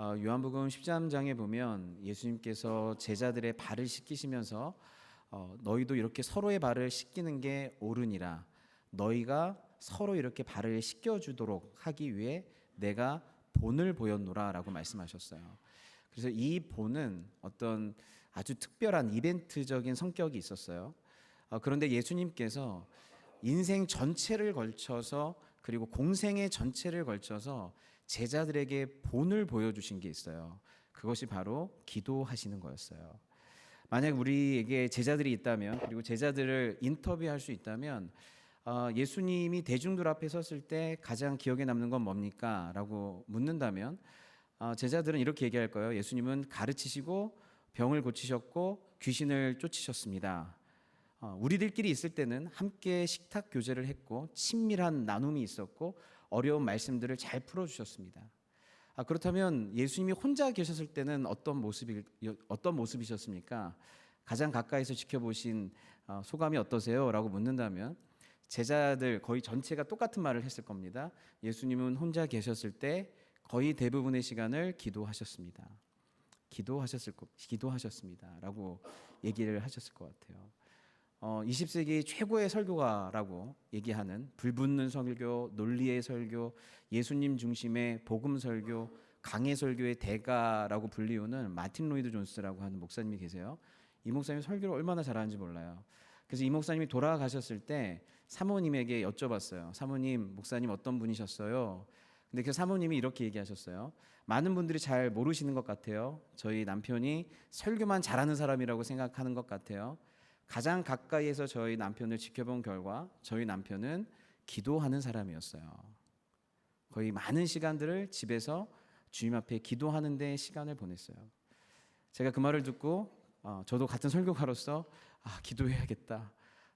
요한복음 13장에 보면 예수님께서 제자들의 발을 씻기시면서 너희도 이렇게 서로의 발을 씻기는 게 옳으니라. 너희가 서로 이렇게 발을 씻겨주도록 하기 위해 내가 본을 보였노라 라고 말씀하셨어요. 그래서 이 본은 어떤 아주 특별한 이벤트적인 성격이 있었어요. 그런데 예수님께서 인생 전체를 걸쳐서, 그리고 공생의 전체를 걸쳐서 제자들에게 본을 보여주신 게 있어요. 그것이 바로 기도하시는 거였어요. 만약 우리에게 제자들이 있다면, 그리고 제자들을 인터뷰할 수 있다면, 예수님이 대중들 앞에 섰을 때 가장 기억에 남는 건 뭡니까? 라고 묻는다면 제자들은 이렇게 얘기할 거예요. 예수님은 가르치시고 병을 고치셨고 귀신을 쫓으셨습니다. 우리들끼리 있을 때는 함께 식탁 교제를 했고 친밀한 나눔이 있었고 어려운 말씀들을 잘 풀어주셨습니다. 그렇다면 예수님이 혼자 계셨을 때는 어떤 모습이셨습니까? 가장 가까이서 지켜보신 소감이 어떠세요? 라고 묻는다면 제자들 거의 전체가 똑같은 말을 했을 겁니다. 예수님은 혼자 계셨을 때 거의 대부분의 시간을 기도하셨습니다. 기도하셨습니다. 라고 얘기를 하셨을 것 같아요. 20세기 최고의 설교가라고 얘기하는 불붙는 설교, 논리의 설교, 예수님 중심의 복음 설교, 강해 설교의 대가라고 불리우는 마틴 로이드 존스라고 하는 목사님이 계세요. 이 목사님이 설교를 얼마나 잘하는지 몰라요. 그래서 이 목사님이 돌아가셨을 때 사모님에게 여쭤봤어요. 사모님, 목사님 어떤 분이셨어요? 근데 그 사모님이 이렇게 얘기하셨어요. 많은 분들이 잘 모르시는 것 같아요. 저희 남편이 설교만 잘하는 사람이라고 생각하는 것 같아요. 가장 가까이에서 저희 남편을 지켜본 결과 저희 남편은 기도하는 사람이었어요. 거의 많은 시간들을 집에서 주님 앞에 기도하는 데 시간을 보냈어요. 제가 그 말을 듣고 저도 같은 설교가로서 기도해야겠다.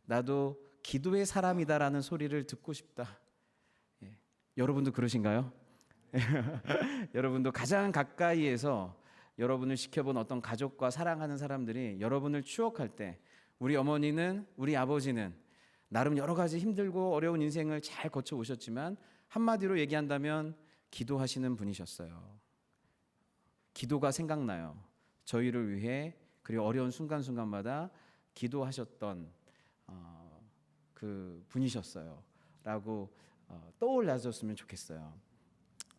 나도 기도의 사람이다라는 소리를 듣고 싶다. 여러분도 그러신가요? 여러분도 가장 가까이에서 여러분을 지켜본 어떤 가족과 사랑하는 사람들이 여러분을 추억할 때 우리 어머니는, 우리 아버지는 나름 여러 가지 힘들고 어려운 인생을 잘 거쳐 오셨지만 한마디로 얘기한다면 기도하시는 분이셨어요. 기도가 생각나요. 저희를 위해, 그리고 어려운 순간순간마다 기도하셨던 그 분이셨어요 라고 떠올려줬으면 좋겠어요.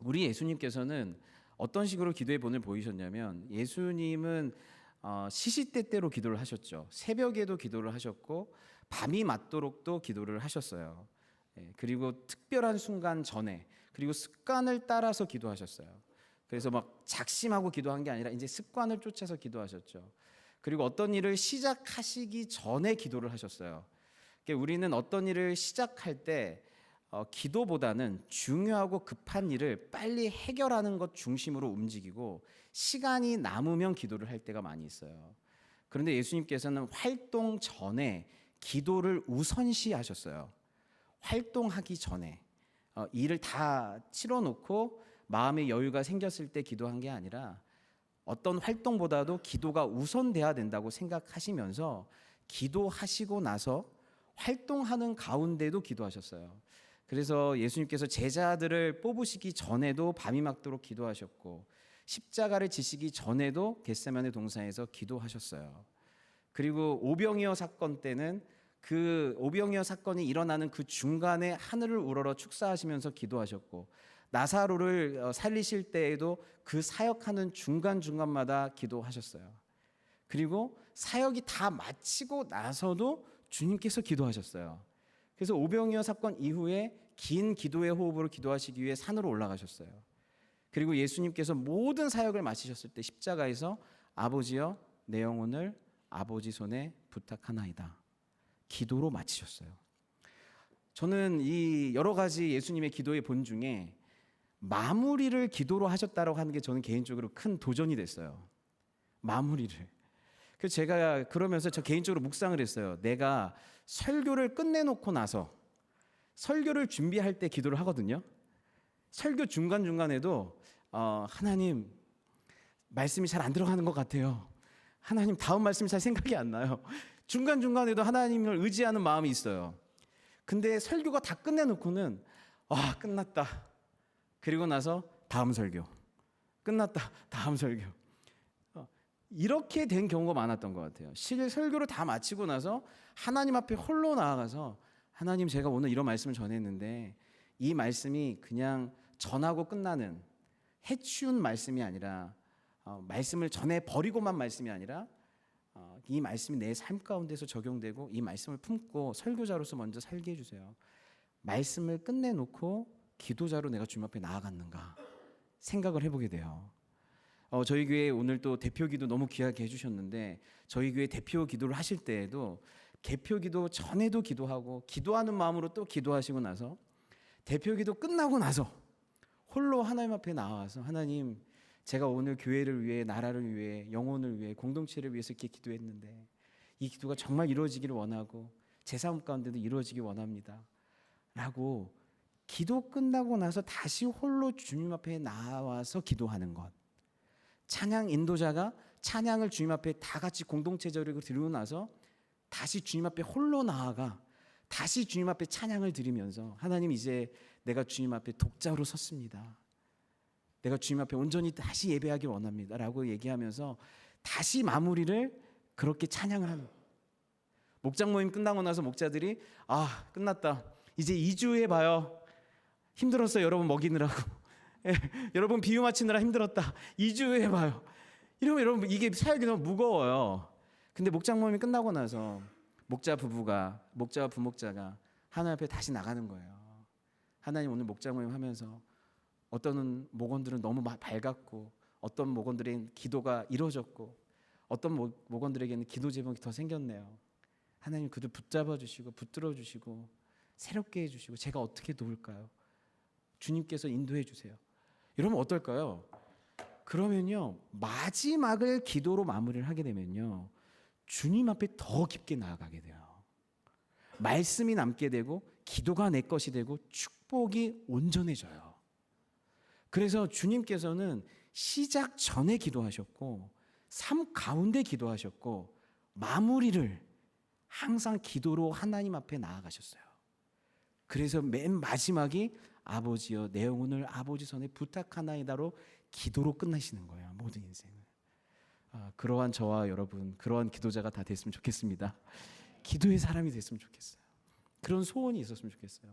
우리 예수님께서는 어떤 식으로 기도의 본을 보이셨냐면, 예수님은 시시때때로 기도를 하셨죠. 새벽에도 기도를 하셨고 밤이 맞도록도 기도를 하셨어요. 그리고 특별한 순간 전에, 그리고 습관을 따라서 기도하셨어요. 그래서 막 작심하고 기도한 게 아니라 이제 습관을 쫓아서 기도하셨죠. 그리고 어떤 일을 시작하시기 전에 기도를 하셨어요. 그러니까 우리는 어떤 일을 시작할 때 기도보다는 중요하고 급한 일을 빨리 해결하는 것 중심으로 움직이고 시간이 남으면 기도를 할 때가 많이 있어요. 그런데 예수님께서는 활동 전에 기도를 우선시하셨어요. 활동하기 전에 일을 다 치러놓고 마음의 여유가 생겼을 때 기도한 게 아니라 어떤 활동보다도 기도가 우선돼야 된다고 생각하시면서 기도하시고 나서 활동하는 가운데도 기도하셨어요. 그래서 예수님께서 제자들을 뽑으시기 전에도 밤이 맞도록 기도하셨고 십자가를 지시기 전에도 겟세마네 동산에서 기도하셨어요. 그리고 오병이어 사건 때는 그 오병이어 사건이 일어나는 그 중간에 하늘을 우러러 축사하시면서 기도하셨고, 나사로를 살리실 때에도 그 사역하는 중간중간마다 기도하셨어요. 그리고 사역이 다 마치고 나서도 주님께서 기도하셨어요. 그래서 오병이어 사건 이후에 긴 기도의 호흡으로 기도하시기 위해 산으로 올라가셨어요. 그리고 예수님께서 모든 사역을 마치셨을 때 십자가에서 아버지여 내 영혼을 아버지 손에 부탁하나이다. 기도로 마치셨어요. 저는 이 여러 가지 예수님의 기도의 본 중에 마무리를 기도로 하셨다고 하는 게 저는 개인적으로 큰 도전이 됐어요. 마무리를. 그래서 제가 그러면서 저 개인적으로 묵상을 했어요. 내가 설교를 끝내놓고 나서 설교를 준비할 때 기도를 하거든요. 설교 중간중간에도 하나님 말씀이 잘 안 들어가는 것 같아요. 하나님 다음 말씀이 잘 생각이 안 나요. 중간중간에도 하나님을 의지하는 마음이 있어요. 근데 설교가 다 끝내놓고는 끝났다. 그리고 나서 다음 설교. 끝났다. 다음 설교. 이렇게 된 경우가 많았던 것 같아요. 설교를 다 마치고 나서 하나님 앞에 홀로 나아가서 하나님, 제가 오늘 이런 말씀을 전했는데 이 말씀이 그냥 전하고 끝나는 해치운 말씀이 아니라 말씀을 전해 버리고만 말씀이 아니라 이 말씀이 내 삶 가운데서 적용되고 이 말씀을 품고 설교자로서 먼저 살게 해주세요. 말씀을 끝내놓고 기도자로 내가 주님 앞에 나아갔는가 생각을 해보게 돼요. 저희 교회 오늘 또 대표 기도 너무 귀하게 해주셨는데 저희 교회 대표 기도를 하실 때에도 개표 기도 전에도 기도하고 기도하는 마음으로 또 기도하시고 나서 대표 기도 끝나고 나서 홀로 하나님 앞에 나와서 하나님, 제가 오늘 교회를 위해, 나라를 위해, 영혼을 위해, 공동체를 위해서 이렇게 기도했는데 이 기도가 정말 이루어지기를 원하고 제 삶 가운데도 이루어지기 원합니다 라고 기도 끝나고 나서 다시 홀로 주님 앞에 나와서 기도하는 것. 찬양 인도자가 찬양을 주님 앞에 다 같이 공동체적으로 드리고 나서 다시 주님 앞에 홀로 나아가 다시 주님 앞에 찬양을 드리면서 하나님, 이제 내가 주님 앞에 독자로 섰습니다. 내가 주님 앞에 온전히 다시 예배하길 원합니다 라고 얘기하면서 다시 마무리를 그렇게 찬양을 하는. 목장 모임 끝나고 나서 목자들이 끝났다, 이제 2주 후에 봐요. 힘들었어요, 여러분 먹이느라고. 여러분 비유 맞추느라 힘들었다, 2주 후에 봐요. 이러면 여러분 이게 사역이 너무 무거워요. 근데 목장 모임이 끝나고 나서 목자와 부목자가 하나님 앞에 다시 나가는 거예요. 하나님, 오늘 목장 모임 하면서 어떤 목원들은 너무 밝았고 어떤 목원들의 기도가 이루어졌고 어떤 목원들에게는 기도 제목이 더 생겼네요. 하나님, 그들 붙잡아 주시고 붙들어 주시고 새롭게 해주시고 제가 어떻게 도울까요? 주님께서 인도해 주세요. 이러면 어떨까요? 그러면요, 마지막을 기도로 마무리를 하게 되면요, 주님 앞에 더 깊게 나아가게 돼요. 말씀이 남게 되고 기도가 내 것이 되고 축복이 온전해져요. 그래서 주님께서는 시작 전에 기도하셨고 삶 가운데 기도하셨고 마무리를 항상 기도로 하나님 앞에 나아가셨어요. 그래서 맨 마지막이 아버지여 내 영혼을 아버지 손에 부탁하나이다로 기도로 끝나시는 거예요. 모든 인생을. 그러한 저와 여러분, 그러한 기도자가 다 됐으면 좋겠습니다. 기도의 사람이 됐으면 좋겠어요. 그런 소원이 있었으면 좋겠어요.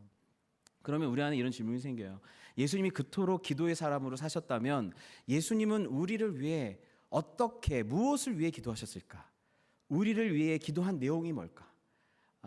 그러면 우리 안에 이런 질문이 생겨요. 예수님이 그토록 기도의 사람으로 사셨다면 예수님은 우리를 위해 어떻게, 무엇을 위해 기도하셨을까? 우리를 위해 기도한 내용이 뭘까?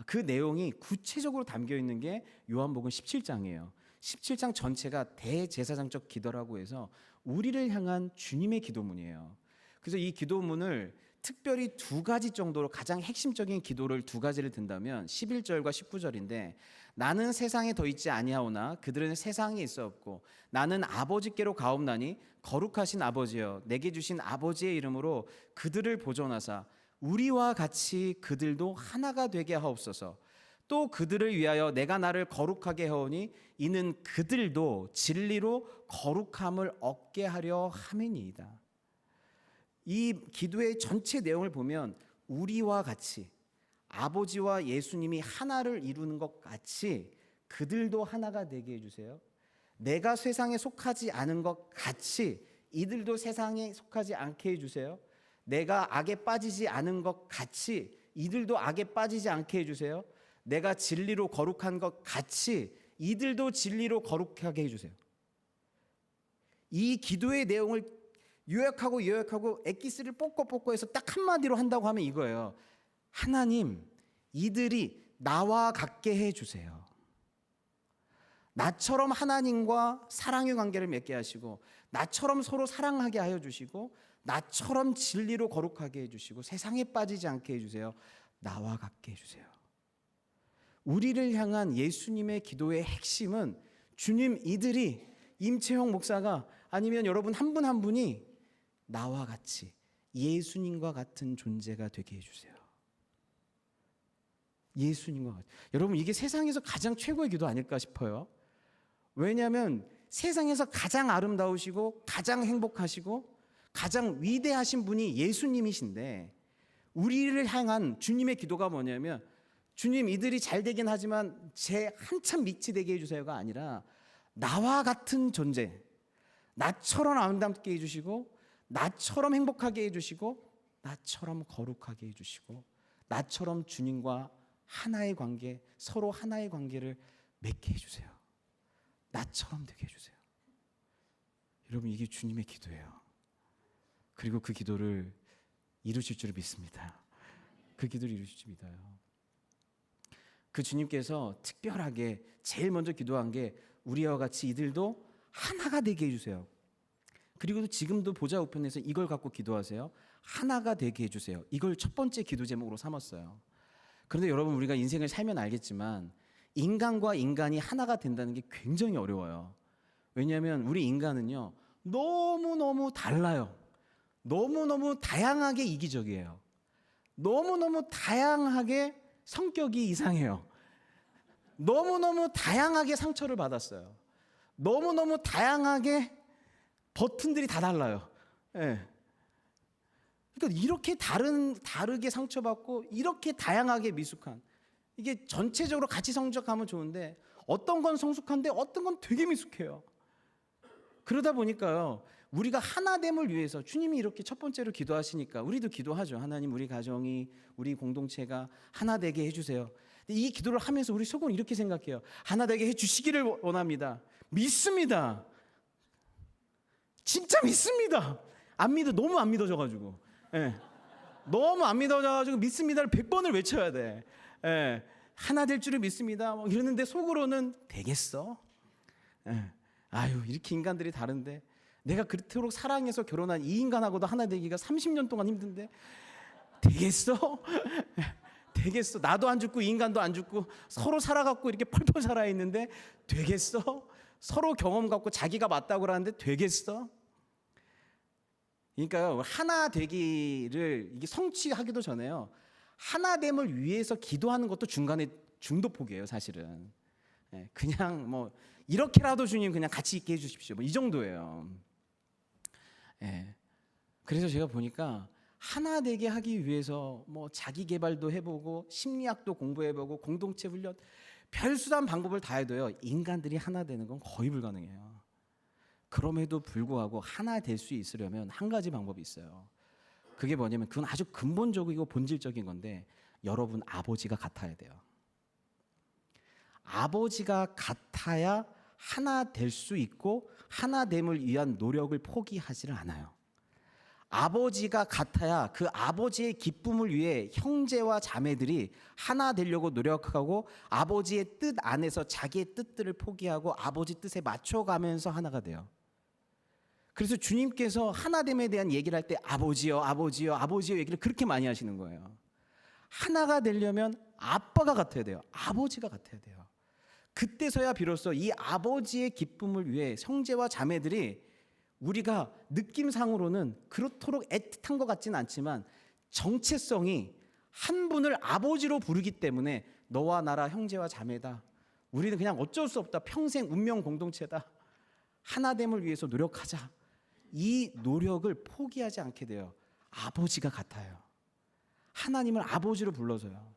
그 내용이 구체적으로 담겨 있는 게 요한복음 17장이에요. 17장 전체가 대제사장적 기도라고 해서 우리를 향한 주님의 기도문이에요. 그래서 이 기도문을 특별히 두 가지 정도로 가장 핵심적인 기도를 두 가지를 든다면 11절과 19절인데, 나는 세상에 더 있지 아니하오나 그들은 세상에 있어 없고 나는 아버지께로 가옵나니 거룩하신 아버지여 내게 주신 아버지의 이름으로 그들을 보존하사 우리와 같이 그들도 하나가 되게 하옵소서. 또 그들을 위하여 내가 나를 거룩하게 하오니 이는 그들도 진리로 거룩함을 얻게 하려 함이니이다. 이 기도의 전체 내용을 보면 우리와 같이, 아버지와 예수님이 하나를 이루는 것 같이 그들도 하나가 되게 해주세요. 내가 세상에 속하지 않은 것 같이 이들도 세상에 속하지 않게 해주세요. 내가 악에 빠지지 않은 것 같이 이들도 악에 빠지지 않게 해주세요. 내가 진리로 거룩한 것 같이 이들도 진리로 거룩하게 해주세요. 이 기도의 내용을 요약하고 엑기스를 뽑고 해서 딱 한마디로 한다고 하면 이거예요. 하나님, 이들이 나와 같게 해주세요. 나처럼 하나님과 사랑의 관계를 맺게 하시고 나처럼 서로 사랑하게 하여 주시고 나처럼 진리로 거룩하게 해주시고 세상에 빠지지 않게 해주세요. 나와 같게 해주세요. 우리를 향한 예수님의 기도의 핵심은 주님, 이들이, 임채형 목사가 아니면 여러분 한 분 한 분이 나와 같이 예수님과 같은 존재가 되게 해주세요. 예수님과 같이. 여러분, 이게 세상에서 가장 최고의 기도 아닐까 싶어요. 왜냐하면 세상에서 가장 아름다우시고 가장 행복하시고 가장 위대하신 분이 예수님이신데, 우리를 향한 주님의 기도가 뭐냐면 주님, 이들이 잘 되긴 하지만 제 한참 밑이 되게 해주세요가 아니라 나와 같은 존재, 나처럼 아름답게 해주시고, 나처럼 행복하게 해주시고, 나처럼 거룩하게 해주시고, 나처럼 주님과 하나의 관계, 서로 하나의 관계를 맺게 해주세요. 나처럼 되게 해주세요. 여러분, 이게 주님의 기도예요. 그리고 그 기도를 이루실 줄 믿습니다. 그 기도를 이루실 줄 믿어요. 그 주님께서 특별하게 제일 먼저 기도한 게 우리와 같이 이들도 하나가 되게 해주세요. 그리고 지금도 보좌 우편에서 이걸 갖고 기도하세요. 하나가 되게 해주세요. 이걸 첫 번째 기도 제목으로 삼았어요. 그런데 여러분, 우리가 인생을 살면 알겠지만 인간과 인간이 하나가 된다는 게 굉장히 어려워요. 왜냐하면 우리 인간은요, 너무너무 달라요. 너무너무 다양하게 이기적이에요. 너무너무 다양하게 성격이 이상해요. 너무너무 다양하게 상처를 받았어요. 너무너무 다양하게 버튼들이 다 달라요. 예. 그러니까 이렇게 다르게 상처받고 이렇게 다양하게 미숙한, 이게 전체적으로 같이 성적하면 좋은데 어떤 건 성숙한데 어떤 건 되게 미숙해요. 그러다 보니까요, 우리가 하나됨을 위해서 주님이 이렇게 첫 번째로 기도하시니까 우리도 기도하죠. 하나님, 우리 가정이, 우리 공동체가 하나 되게 해주세요. 근데 이 기도를 하면서 우리 속은 이렇게 생각해요. 하나 되게 해주시기를 원합니다. 믿습니다. 진짜 믿습니다. 안 믿어, 너무 안 믿어져가지고, 예. 너무 안 믿어져가지고 믿습니다를 100번을 외쳐야 돼. 예. 하나 될 줄을 믿습니다. 막 이러는데 속으로는 되겠어? 예. 아유, 이렇게 인간들이 다른데 내가 그토록 사랑해서 결혼한 이 인간하고도 하나 되기가 30년 동안 힘든데 되겠어? 되겠어? 나도 안 죽고 이 인간도 안 죽고 서로 살아갖고 이렇게 펄펄 살아있는데 되겠어? 서로 경험 갖고 자기가 맞다고 그러는데 되겠어? 그러니까 하나 되기를 이게 성취하기도 전에요, 하나됨을 위해서 기도하는 것도 중간에 중도폭이에요, 사실은. 그냥 뭐 이렇게라도 주님 그냥 같이 있게 해주십시오, 뭐 이 정도예요. 그래서 제가 보니까 하나 되게 하기 위해서 뭐 자기 개발도 해보고 심리학도 공부해보고 공동체 훈련, 별수단 방법을 다 해도요, 인간들이 하나 되는 건 거의 불가능해요. 그럼에도 불구하고 하나 될 수 있으려면 한 가지 방법이 있어요. 그게 뭐냐면, 그건 아주 근본적이고 본질적인 건데, 여러분 아버지가 같아야 돼요. 아버지가 같아야 하나 될 수 있고 하나됨을 위한 노력을 포기하지를 않아요. 아버지가 같아야 그 아버지의 기쁨을 위해 형제와 자매들이 하나 되려고 노력하고 아버지의 뜻 안에서 자기의 뜻들을 포기하고 아버지 뜻에 맞춰가면서 하나가 돼요. 그래서 주님께서 하나됨에 대한 얘기를 할 때 아버지요, 아버지요, 아버지요 얘기를 그렇게 많이 하시는 거예요. 하나가 되려면 아빠가 같아야 돼요. 아버지가 같아야 돼요. 그때서야 비로소 이 아버지의 기쁨을 위해 형제와 자매들이, 우리가 느낌상으로는 그렇도록 애틋한 것 같지는 않지만 정체성이 한 분을 아버지로 부르기 때문에 너와 나라 형제와 자매다, 우리는 그냥 어쩔 수 없다, 평생 운명 공동체다, 하나됨을 위해서 노력하자, 이 노력을 포기하지 않게 돼요. 아버지가 같아요. 하나님을 아버지로 불러서요.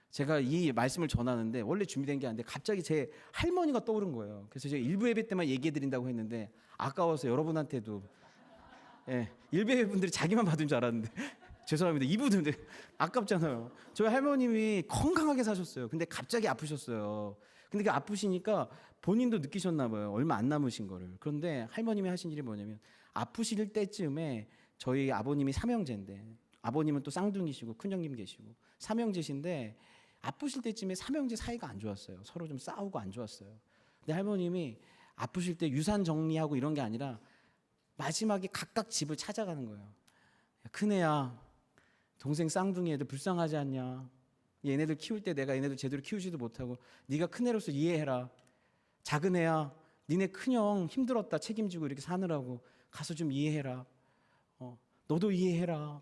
제가 이 말씀을 전하는데 원래 준비된 게 아닌데 갑자기 제 할머니가 떠오른 거예요. 그래서 제가 일부 예배 때만 얘기해 드린다고 했는데 아까워서 여러분한테도, 일부 예배 분들이 자기만 받은 줄 알았는데 죄송합니다. 2부도 아깝잖아요. 저희 할머님이 건강하게 사셨어요. 근데 갑자기 아프셨어요. 근데 그 아프시니까 본인도 느끼셨나 봐요. 얼마 안 남으신 거를. 그런데 할머님이 하신 일이 뭐냐면, 아프실 때쯤에 저희 아버님이 삼형제인데, 아버님은 또 쌍둥이시고 큰형님 계시고 삼형제신데, 아프실 때쯤에 삼형제 사이가 안 좋았어요. 서로 좀 싸우고 안 좋았어요. 근데 할머님이 아프실 때 유산 정리하고 이런 게 아니라 마지막에 각각 집을 찾아가는 거예요. 야, 큰애야, 동생 쌍둥이 애들 불쌍하지 않냐? 얘네들 키울 때 내가 얘네들 제대로 키우지도 못하고 네가 큰애로서 이해해라. 작은애야, 니네 큰형 힘들었다, 책임지고 이렇게 사느라고 가서 좀 이해해라. 너도 이해해라.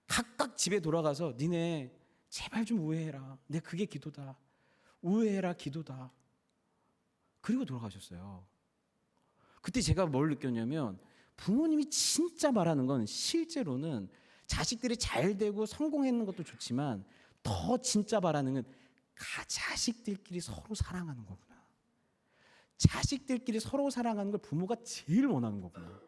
각각 집에 돌아가서 니네 제발 좀 우애해라. 내 그게 기도다. 우애해라, 기도다. 그리고 돌아가셨어요. 그때 제가 뭘 느꼈냐면, 부모님이 진짜 말하는 건 실제로는 자식들이 잘 되고 성공하는 것도 좋지만 더 진짜 바라는 건 자식들끼리 서로 사랑하는 거구나. 자식들끼리 서로 사랑하는 걸 부모가 제일 원하는 거구나.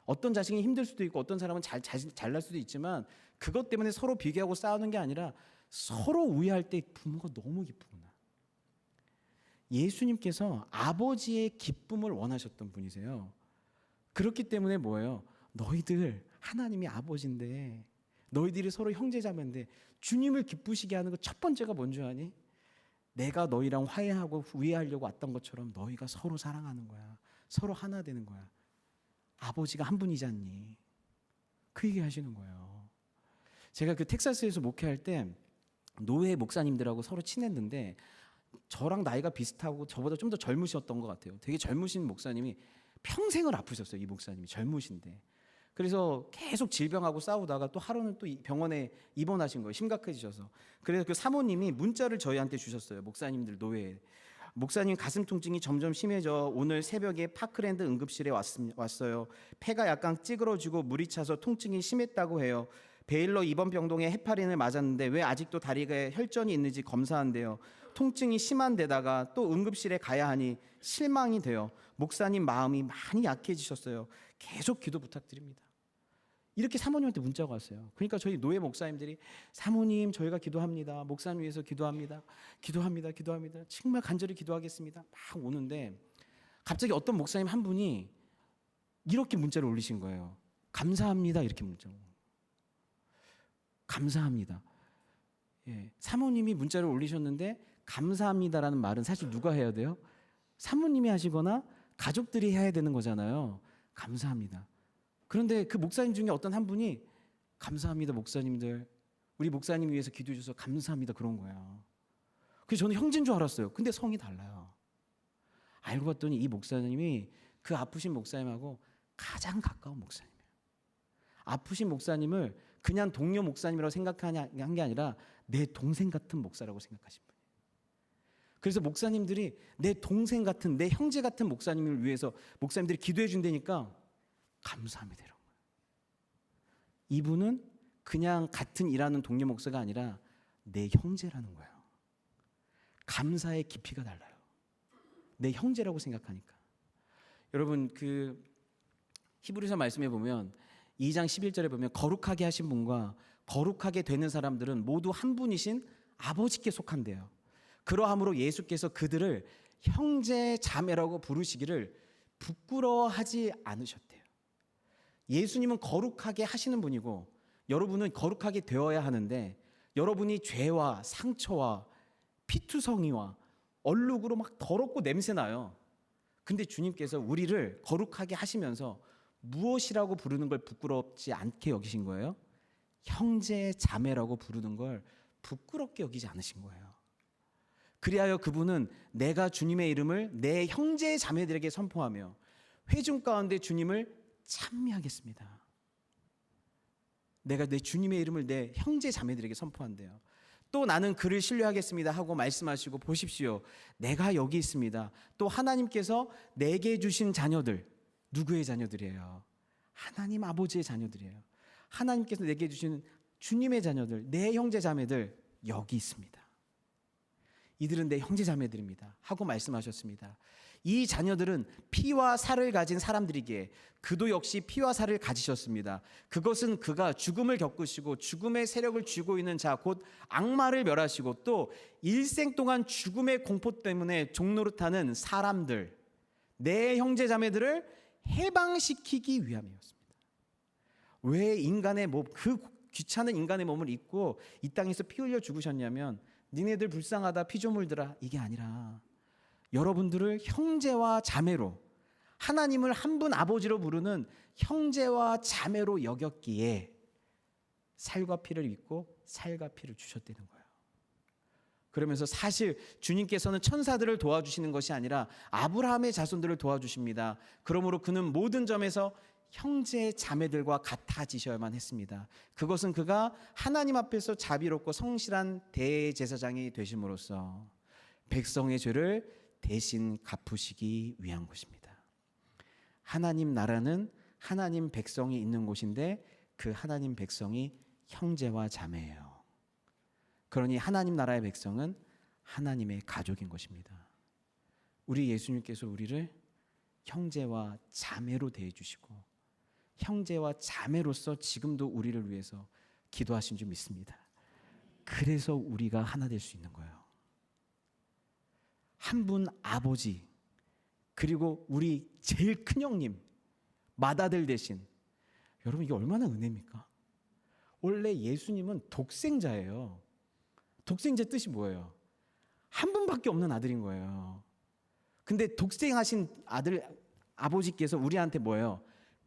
어떤 자식이 힘들 수도 있고 어떤 사람은 잘날 수도 있지만 그것 때문에 서로 비교하고 싸우는 게 아니라 서로 우애할 때 부모가 너무 기쁘구나. 예수님께서 아버지의 기쁨을 원하셨던 분이세요. 그렇기 때문에 뭐예요? 너희들 하나님이 아버지인데 너희들이 서로 형제자매인데 주님을 기쁘시게 하는 것 첫 번째가 뭔지 아니? 내가 너희랑 화해하고 우애하려고 왔던 것처럼 너희가 서로 사랑하는 거야. 서로 하나 되는 거야. 아버지가 한 분이지 않니? 그 얘기 하시는 거예요. 제가 그 텍사스에서 목회할 때 노예 목사님들하고 서로 친했는데 저랑 나이가 비슷하고 저보다 좀 더 젊으셨던 것 같아요. 되게 젊으신 목사님이 평생을 아프셨어요. 이 목사님이 젊으신데. 그래서 계속 질병하고 싸우다가 또 하루는 또 병원에 입원하신 거예요. 심각해지셔서. 그래서 그 사모님이 문자를 저희한테 주셨어요. 목사님들 노예. 목사님 가슴 통증이 점점 심해져 오늘 새벽에 파크랜드 응급실에 왔어요. 폐가 약간 찌그러지고 물이 차서 통증이 심했다고 해요. 베일러 입원 병동에 헤파린을 맞았는데 왜 아직도 다리에 혈전이 있는지 검사한대요. 통증이 심한 데다가 또 응급실에 가야 하니 실망이 돼요. 목사님 마음이 많이 약해지셨어요. 계속 기도 부탁드립니다. 이렇게 사모님한테 문자가 왔어요. 그러니까 저희 노예 목사님들이 사모님 저희가 기도합니다. 목사님 위해서 기도합니다. 기도합니다. 정말 간절히 기도하겠습니다. 막 오는데 갑자기 어떤 목사님 한 분이 이렇게 문자를 올리신 거예요. 감사합니다. 이렇게 문자. 감사합니다. 예, 사모님이 문자를 올리셨는데 감사합니다라는 말은 사실 누가 해야 돼요? 사모님이 하시거나 가족들이 해야 되는 거잖아요. 감사합니다. 그런데 그 목사님 중에 어떤 한 분이 감사합니다 목사님들 우리 목사님 위해서 기도해 주셔서 감사합니다 그런 거예요. 그래서 저는 형제인 줄 알았어요. 근데 성이 달라요. 알고 봤더니 이 목사님이 그 아프신 목사님하고 가장 가까운 목사님이에요. 아프신 목사님을 그냥 동료 목사님이라고 생각한 게 아니라 내 동생 같은 목사라고 생각하신 분이에요. 그래서 목사님들이 내 동생 같은 내 형제 같은 목사님을 위해서 목사님들이 기도해 준다니까 감사합니다 이런 거예요. 이분은 그냥 같은 일하는 동료 목사가 아니라 내 형제라는 거예요. 감사의 깊이가 달라요. 내 형제라고 생각하니까. 여러분 그 히브리서 말씀에 보면 2장 11절에 보면 거룩하게 하신 분과 거룩하게 되는 사람들은 모두 한 분이신 아버지께 속한대요. 그러함으로 예수께서 그들을 형제 자매라고 부르시기를 부끄러워하지 않으셨대요. 예수님은 거룩하게 하시는 분이고 여러분은 거룩하게 되어야 하는데 여러분이 죄와 상처와 피투성이와 얼룩으로 막 더럽고 냄새나요. 근데 주님께서 우리를 거룩하게 하시면서 무엇이라고 부르는 걸 부끄럽지 않게 여기신 거예요? 형제 자매라고 부르는 걸 부끄럽게 여기지 않으신 거예요. 그리하여 그분은 내가 주님의 이름을 내 형제 자매들에게 선포하며 회중 가운데 주님을 찬미하겠습니다. 내가 내 주님의 이름을 내 형제 자매들에게 선포한대요. 또 나는 그를 신뢰하겠습니다 하고 말씀하시고 보십시오. 내가 여기 있습니다. 또 하나님께서 내게 주신 자녀들 누구의 자녀들이에요? 하나님 아버지의 자녀들이에요. 하나님께서 내게 주신 주님의 자녀들 내 형제 자매들 여기 있습니다. 이들은 내 형제 자매들입니다 하고 말씀하셨습니다. 이 자녀들은 피와 살을 가진 사람들이기에 그도 역시 피와 살을 가지셨습니다. 그것은 그가 죽음을 겪으시고 죽음의 세력을 쥐고 있는 자 곧 악마를 멸하시고 또 일생 동안 죽음의 공포 때문에 종노릇하는 사람들 내 형제 자매들을 해방시키기 위함이었습니다. 왜 인간의 몸, 그 귀찮은 인간의 몸을 입고 이 땅에서 피 흘려 죽으셨냐면 니네들 불쌍하다 피조물들아 이게 아니라 여러분들을 형제와 자매로 하나님을 한 분 아버지로 부르는 형제와 자매로 여겼기에 살과 피를 입고 살과 피를 주셨다는 거예요. 그러면서 사실 주님께서는 천사들을 도와주시는 것이 아니라 아브라함의 자손들을 도와주십니다. 그러므로 그는 모든 점에서 형제 자매들과 같아지셔야만 했습니다. 그것은 그가 하나님 앞에서 자비롭고 성실한 대제사장이 되심으로써 백성의 죄를 대신 갚으시기 위한 것입니다. 하나님 나라는 하나님 백성이 있는 곳인데 그 하나님 백성이 형제와 자매예요. 그러니 하나님 나라의 백성은 하나님의 가족인 것입니다. 우리 예수님께서 우리를 형제와 자매로 대해주시고 형제와 자매로서 지금도 우리를 위해서 기도하신 줄 믿습니다. 그래서 우리가 하나 될 수 있는 거예요. 한 분 아버지, 그리고 우리 제일 큰 형님, 맏아들 대신. 여러분, 이게 얼마나 은혜입니까? 원래 예수님은 독생자예요. 독생자 뜻이 뭐예요? 한 분밖에 없는 아들인 거예요. 근데 독생하신 아버지께서 우리한테 뭐예요?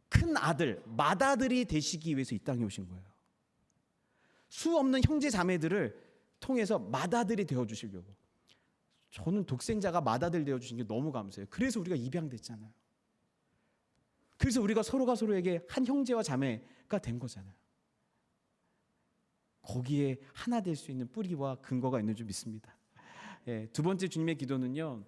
큰 아들, 맏아들이 되시기 위해서 이 땅에 오신 거예요. 수 없는 형제 자매들을 통해서 맏아들이 되어주시려고. 저는 독생자가 맏아들 되어주신 게 너무 감사해요. 그래서 우리가 입양됐잖아요. 그래서 우리가 서로가 서로에게 한 형제와 자매가 된 거잖아요. 거기에 하나 될 수 있는 뿌리와 근거가 있는 줄 믿습니다. 두 번째 주님의 기도는요,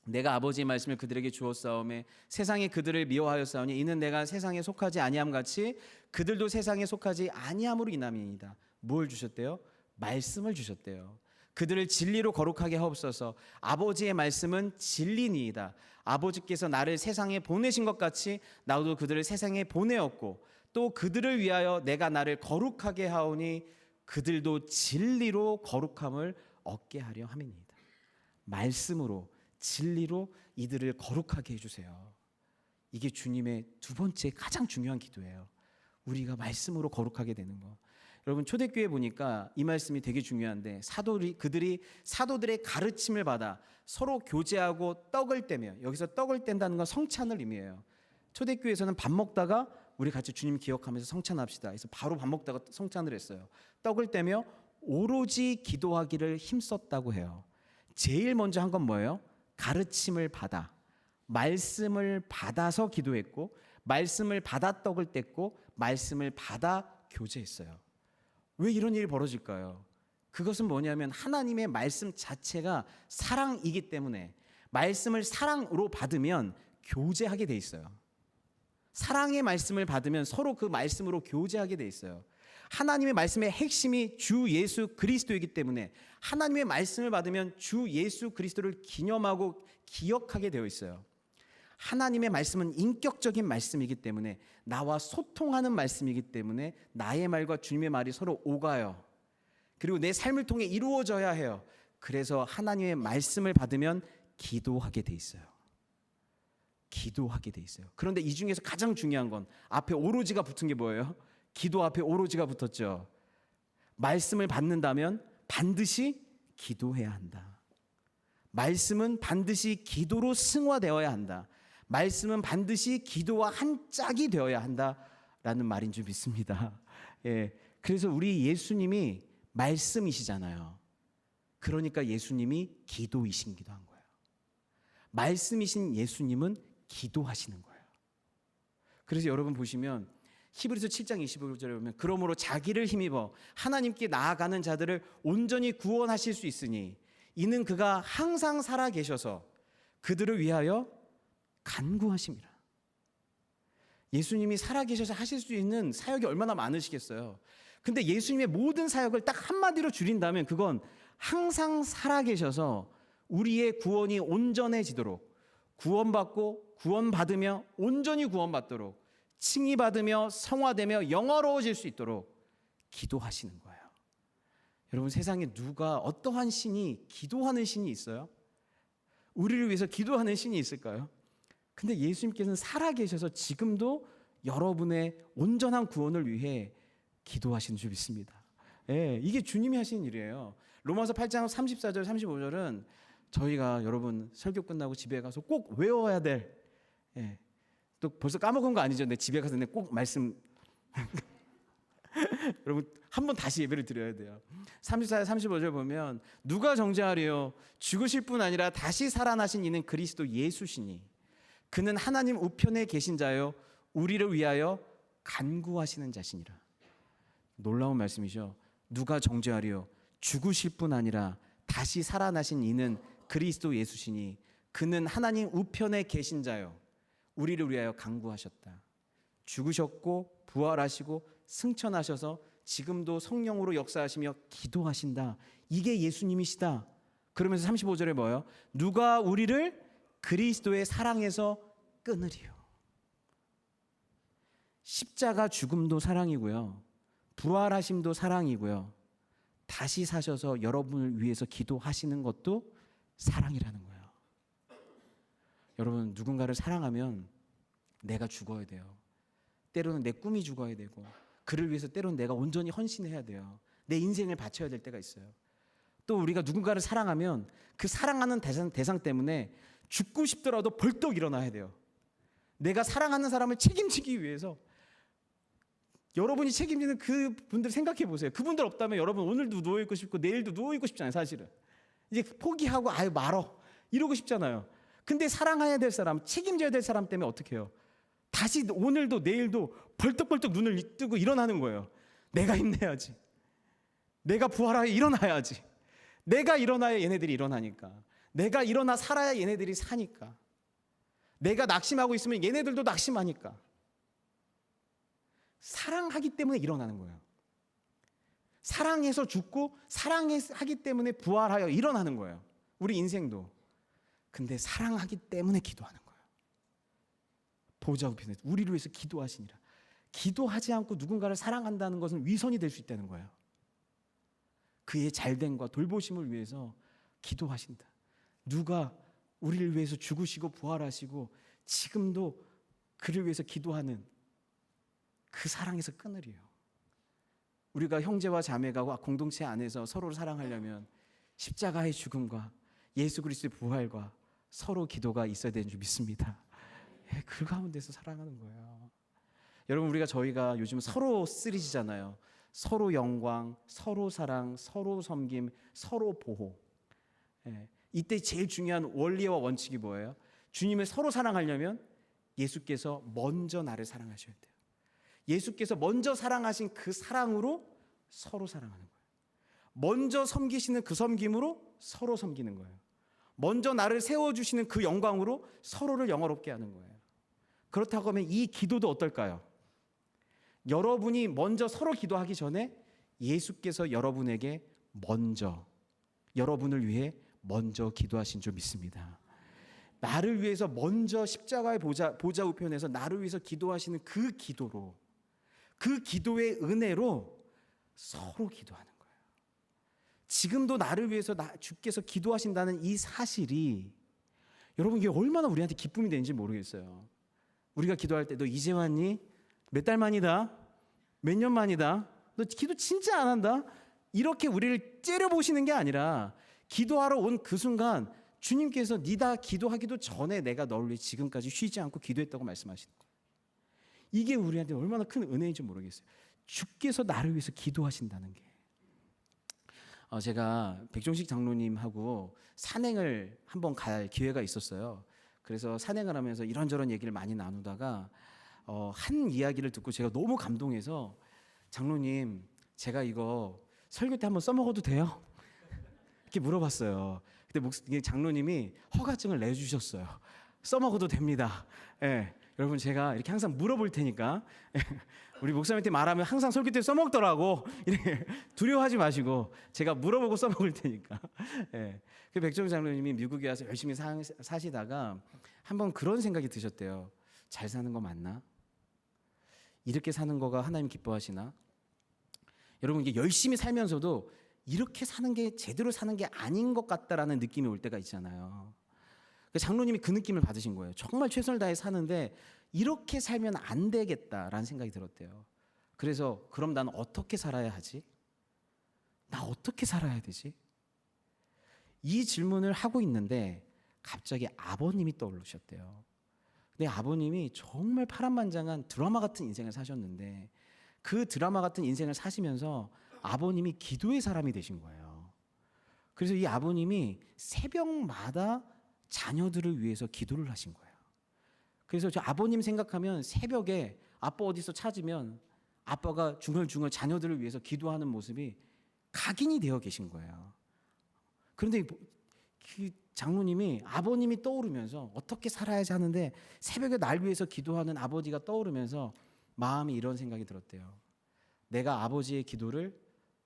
내가 아버지의 말씀을 그들에게 주었사오매 세상에 그들을 미워하였사오니 이는 내가 세상에 속하지 아니함 같이 그들도 세상에 속하지 아니함으로 인함이니이다. 뭘 주셨대요? 말씀을 주셨대요. 그들을 진리로 거룩하게 하옵소서. 아버지의 말씀은 진리니이다. 아버지께서 나를 세상에 보내신 것 같이 나도 그들을 세상에 보내었고 또 그들을 위하여 내가 나를 거룩하게 하오니 그들도 진리로 거룩함을 얻게 하려 함이니이다. 말씀으로 진리로 이들을 거룩하게 해주세요. 이게 주님의 두 번째 가장 중요한 기도예요. 우리가 말씀으로 거룩하게 되는 거. 여러분, 초대교회 보니까 이 말씀이 되게 중요한데 그들이 사도들의 가르침을 받아 서로 교제하고 떡을 떼며, 여기서 떡을 뗀다는 건 성찬을 의미해요. 초대교회에서는 밥 먹다가 우리 같이 주님 기억하면서 성찬합시다. 그래서 바로 밥 먹다가 성찬을 했어요. 떡을 떼며 오로지 기도하기를 힘썼다고 해요. 제일 먼저 한 건 뭐예요? 가르침을 받아, 말씀을 받아서 기도했고, 말씀을 받아 떡을 뗐고, 말씀을 받아 교제했어요. 왜 이런 일이 벌어질까요? 그것은 뭐냐면 하나님의 말씀 자체가 사랑이기 때문에 말씀을 사랑으로 받으면 교제하게 돼 있어요. 사랑의 말씀을 받으면 서로 그 말씀으로 교제하게 돼 있어요. 하나님의 말씀의 핵심이 주 예수 그리스도이기 때문에 하나님의 말씀을 받으면 주 예수 그리스도를 기념하고 기억하게 되어 있어요. 하나님의 말씀은 인격적인 말씀이기 때문에 나와 소통하는 말씀이기 때문에 나의 말과 주님의 말이 서로 오가요. 그리고 내 삶을 통해 이루어져야 해요. 그래서 하나님의 말씀을 받으면 기도하게 돼 있어요. 기도하게 돼 있어요. 그런데 이 중에서 가장 중요한 건 앞에 오로지가 붙은 게 뭐예요? 기도 앞에 오로지가 붙었죠. 말씀을 받는다면 반드시 기도해야 한다. 말씀은 반드시 기도로 승화되어야 한다. 말씀은 반드시 기도와 한 짝이 되어야 한다라는 말인 줄 믿습니다. 그래서 우리 예수님이 말씀이시잖아요. 그러니까 예수님이 기도이신기도 한 거예요. 말씀이신 예수님은 기도하시는 거예요. 그래서 여러분 보시면 히브리서 7장 25절에 보면 그러므로 자기를 힘입어 하나님께 나아가는 자들을 온전히 구원하실 수 있으니 이는 그가 항상 살아 계셔서 그들을 위하여 간구하심이라. 예수님이 살아 계셔서 하실 수 있는 사역이 얼마나 많으시겠어요. 근데 예수님의 모든 사역을 딱 한마디로 줄인다면 그건 항상 살아 계셔서 우리의 구원이 온전해지도록, 구원받고 구원받으며 온전히 구원받도록, 칭의받으며 성화되며 영화로워질 수 있도록 기도하시는 거예요. 여러분, 세상에 누가 어떠한 신이 기도하는 신이 있어요? 우리를 위해서 기도하는 신이 있을까요? 근데 예수님께서는 살아계셔서 지금도 여러분의 온전한 구원을 위해 기도하시는 줄 믿습니다. 이게 주님이 하신 일이에요. 로마서 8장 34절 35절은 저희가 여러분 설교 끝나고 집에 가서 꼭 외워야 될, 또 벌써 까먹은 거 아니죠? 내 집에 가서 꼭 말씀 여러분 한 번 다시 예배를 드려야 돼요. 34절 35절 보면 누가 정죄하리요? 죽으실 뿐 아니라 다시 살아나신 이는 그리스도 예수시니 그는 하나님 우편에 계신 자요 우리를 위하여 간구하시는 자시니라. 놀라운 말씀이죠. 누가 정죄하리요? 죽으실 뿐 아니라 다시 살아나신 이는 그리스도 예수시니 그는 하나님 우편에 계신 자요 우리를 위하여 간구하셨다. 죽으셨고 부활하시고 승천하셔서 지금도 성령으로 역사하시며 기도하신다. 이게 예수님이시다. 그러면서 35절에 뭐예요? 누가 우리를 그리스도의 사랑에서 끊으리요. 십자가 죽음도 사랑이고요. 부활하심도 사랑이고요. 다시 사셔서 여러분을 위해서 기도하시는 것도 사랑이라는 거예요. 여러분, 누군가를 사랑하면 내가 죽어야 돼요. 때로는 내 꿈이 죽어야 되고, 그를 위해서 때로는 내가 온전히 헌신해야 돼요. 내 인생을 바쳐야 될 때가 있어요. 또 우리가 누군가를 사랑하면 그 사랑하는 대상 때문에 죽고 싶더라도 벌떡 일어나야 돼요. 내가 사랑하는 사람을 책임지기 위해서. 여러분이 책임지는 그 분들 생각해 보세요. 그분들 없다면 여러분 오늘도 누워있고 싶고 내일도 누워있고 싶잖아요. 사실은 이제 포기하고 아유 말어 이러고 싶잖아요. 근데 사랑해야 될 사람, 책임져야 될 사람 때문에 어떻게 해요? 다시 오늘도 내일도 벌떡벌떡 눈을 뜨고 일어나는 거예요. 내가 힘내야지. 내가 부활하여 일어나야지. 내가 일어나야 얘네들이 일어나니까. 내가 일어나 살아야 얘네들이 사니까. 내가 낙심하고 있으면 얘네들도 낙심하니까. 사랑하기 때문에 일어나는 거예요. 사랑해서 죽고 사랑하기 때문에 부활하여 일어나는 거예요. 우리 인생도. 근데 사랑하기 때문에 기도하는 거예요. 보좌 우편에서 우리를 위해서 기도하시니라. 기도하지 않고 누군가를 사랑한다는 것은 위선이 될 수 있다는 거예요. 그의 잘됨과 돌보심을 위해서 기도하신다. 누가 우리를 위해서 죽으시고 부활하시고 지금도 그를 위해서 기도하는 그 사랑에서 끊으리요. 우리가 형제와 자매가 공동체 안에서 서로를 사랑하려면 십자가의 죽음과 예수 그리스도의 부활과 서로 기도가 있어야 되는 줄 믿습니다. 그 가운데서 사랑하는 거예요. 여러분, 저희가 요즘 서로 쓰리지잖아요. 서로 영광, 서로 사랑, 서로 섬김, 서로 보호. 이때 제일 중요한 원리와 원칙이 뭐예요? 주님을 서로 사랑하려면 예수께서 먼저 나를 사랑하셔야 돼요. 예수께서 먼저 사랑하신 그 사랑으로 서로 사랑하는 거예요. 먼저 섬기시는 그 섬김으로 서로 섬기는 거예요. 먼저 나를 세워주시는 그 영광으로 서로를 영화롭게 하는 거예요. 그렇다고 하면 이 기도도 어떨까요? 여러분이 먼저 서로 기도하기 전에 예수께서 여러분에게 먼저, 여러분을 위해 먼저 기도하신 줄 믿습니다. 나를 위해서 먼저 십자가의 보좌 우편에서 나를 위해서 기도하시는 그 기도로, 그 기도의 은혜로 서로 기도하는 거예요. 지금도 나를 위해서 주께서 기도하신다는 이 사실이 여러분 이게 얼마나 우리한테 기쁨이 되는지 모르겠어요. 우리가 기도할 때 너 이제 왔니? 몇 달 만이다? 몇 년 만이다? 너 기도 진짜 안 한다? 이렇게 우리를 째려보시는 게 아니라 기도하러 온 그 순간 주님께서 니다 기도하기도 전에 내가 너를 위해 지금까지 쉬지 않고 기도했다고 말씀하시는 거예요. 이게 우리한테 얼마나 큰 은혜인지 모르겠어요. 주께서 나를 위해서 기도하신다는 게. 제가 백종식 장로님하고 산행을 한번 갈 기회가 있었어요. 그래서 산행을 하면서 이런저런 얘기를 많이 나누다가 한 이야기를 듣고 제가 너무 감동해서 장로님, 제가 이거 설교 때 한번 써먹어도 돼요? 이렇게 물어봤어요. 근데 장로님이 허가증을 내주셨어요. 써먹어도 됩니다. 예. 여러분 제가 이렇게 항상 물어볼 테니까 우리 목사님한테 말하면 항상 설교 때 써먹더라고. 이렇게 두려워하지 마시고 제가 물어보고 써먹을 테니까. 예. 그 백종원 장로님이 미국에 와서 열심히 사시다가 한번 그런 생각이 드셨대요. 잘 사는 거 맞나? 이렇게 사는 거가 하나님 기뻐하시나? 여러분 이게 열심히 살면서도 이렇게 사는 게 제대로 사는 게 아닌 것 같다라는 느낌이 올 때가 있잖아요. 장로님이 그 느낌을 받으신 거예요. 정말 최선을 다해 사는데 이렇게 살면 안 되겠다라는 생각이 들었대요. 그래서 그럼 난 어떻게 살아야 하지? 나 어떻게 살아야 되지? 이 질문을 하고 있는데 갑자기 아버님이 떠오르셨대요. 근데 아버님이 정말 파란만장한 드라마 같은 인생을 사셨는데 그 드라마 같은 인생을 사시면서 아버님이 기도의 사람이 되신 거예요. 그래서 이 아버님이 새벽마다 자녀들을 위해서 기도를 하신 거예요. 그래서 저 아버님 생각하면 새벽에 아빠 어디서 찾으면 아빠가 중얼중얼 자녀들을 위해서 기도하는 모습이 각인이 되어 계신 거예요. 그런데 그 장로님이 아버님이 떠오르면서 어떻게 살아야지 하는데 새벽에 날 위해서 기도하는 아버지가 떠오르면서 마음이 이런 생각이 들었대요. 내가 아버지의 기도를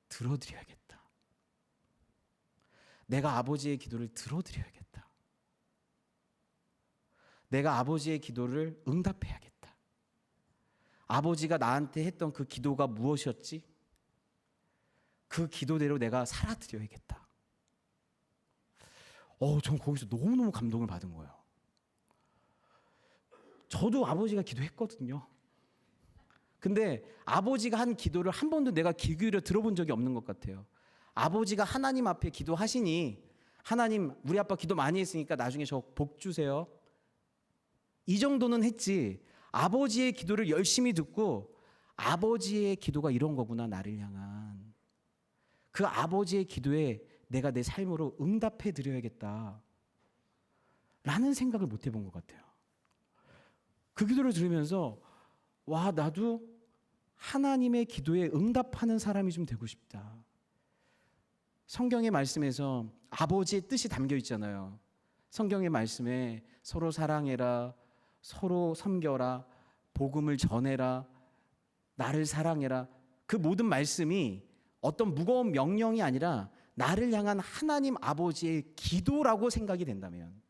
들어드려야겠다. 내가 아버지의 기도를 들어드려야겠다. 내가 아버지의 기도를 응답해야겠다. 아버지가 나한테 했던 그 기도가 무엇이었지? 그 기도대로 내가 살아드려야겠다. 전 거기서 너무너무 감동을 받은 거예요. 저도 아버지가 기도했거든요. 근데 아버지가 한 기도를 한 번도 내가 귀 기울여 들어본 적이 없는 것 같아요. 아버지가 하나님 앞에 기도하시니, 하나님 우리 아빠 기도 많이 했으니까 나중에 저 복 주세요, 이 정도는 했지, 아버지의 기도를 열심히 듣고 아버지의 기도가 이런 거구나, 나를 향한 그 아버지의 기도에 내가 내 삶으로 응답해 드려야겠다 라는 생각을 못 해본 것 같아요. 그 기도를 들으면서 와, 나도 하나님의 기도에 응답하는 사람이 좀 되고 싶다. 성경의 말씀에서 아버지의 뜻이 담겨 있잖아요. 성경의 말씀에 서로 사랑해라, 서로 섬겨라, 복음을 전해라, 나를 사랑해라, 그 모든 말씀이 어떤 무거운 명령이 아니라 나를 향한 하나님 아버지의 기도라고 생각이 된다면,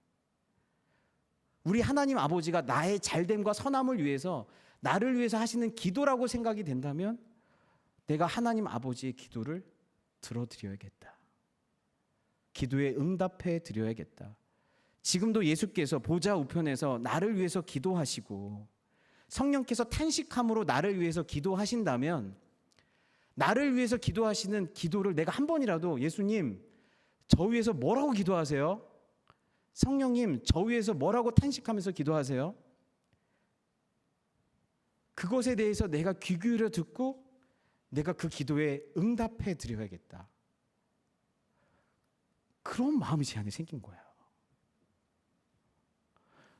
우리 하나님 아버지가 나의 잘됨과 선함을 위해서, 나를 위해서 하시는 기도라고 생각이 된다면 내가 하나님 아버지의 기도를 들어드려야겠다. 기도에 응답해 드려야겠다. 지금도 예수께서 보좌 우편에서 나를 위해서 기도하시고 성령께서 탄식함으로 나를 위해서 기도하신다면, 나를 위해서 기도하시는 기도를 내가 한 번이라도, 예수님 저 위해서 뭐라고 기도하세요? 성령님 저 위해서 뭐라고 탄식하면서 기도하세요? 그것에 대해서 내가 귀 기울여 듣고 내가 그 기도에 응답해 드려야겠다. 그런 마음이 제 안에 생긴 거예요.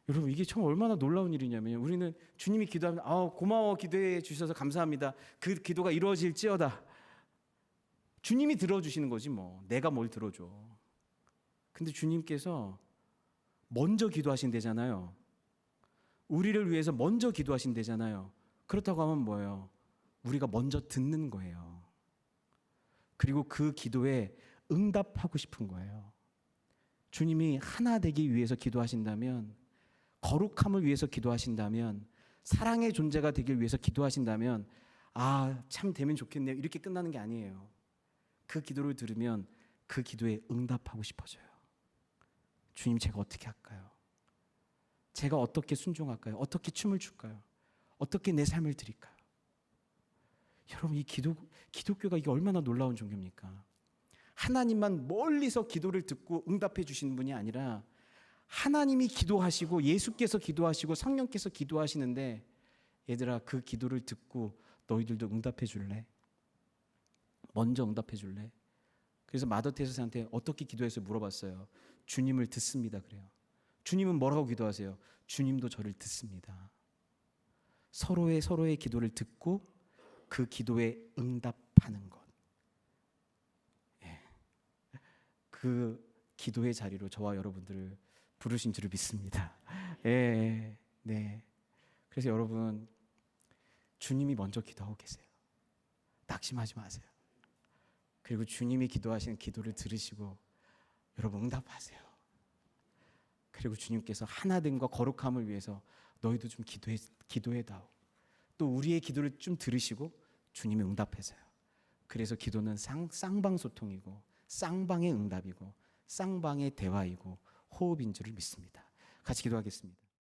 여러분, 이게 참 얼마나 놀라운 일이냐면, 우리는 주님이 기도하면 고마워, 기도해 주셔서 감사합니다, 그 기도가 이루어질지어다. 주님이 들어주시는 거지 뭐, 내가 뭘 들어줘. 근데 주님께서 먼저 기도하신대잖아요. 우리를 위해서 먼저 기도하신대잖아요. 그렇다고 하면 뭐예요? 우리가 먼저 듣는 거예요. 그리고 그 기도에 응답하고 싶은 거예요. 주님이 하나 되기 위해서 기도하신다면, 거룩함을 위해서 기도하신다면, 사랑의 존재가 되기 위해서 기도하신다면, 참 되면 좋겠네요, 이렇게 끝나는 게 아니에요. 그 기도를 들으면 그 기도에 응답하고 싶어져요. 주님, 제가 어떻게 할까요? 제가 어떻게 순종할까요? 어떻게 춤을 출까요? 어떻게 내 삶을 드릴까요? 여러분, 이 기독교가 이게 얼마나 놀라운 종교입니까? 하나님만 멀리서 기도를 듣고 응답해 주시는 분이 아니라, 하나님이 기도하시고 예수께서 기도하시고 성령께서 기도하시는데, 얘들아 그 기도를 듣고 너희들도 응답해 줄래? 먼저 응답해 줄래? 그래서 마더 테레사한테 어떻게 기도해서 물어봤어요. 주님을 듣습니다 그래요. 주님은 뭐라고 기도하세요? 주님도 저를 듣습니다. 서로의 기도를 듣고 그 기도에 응답하는 것, 그 기도의 자리로 저와 여러분들을 부르신 줄을 믿습니다. 네. 그래서 여러분, 주님이 먼저 기도하고 계세요. 낙심하지 마세요. 그리고 주님이 기도하시는 기도를 들으시고 여러분 응답하세요. 그리고 주님께서 하나됨과 거룩함을 위해서 너희도 좀 기도해다오. 또 우리의 기도를 좀 들으시고 주님이 응답하세요. 그래서 기도는 쌍방소통이고 쌍방의 응답이고 쌍방의 대화이고 호흡인 줄을 믿습니다. 같이 기도하겠습니다.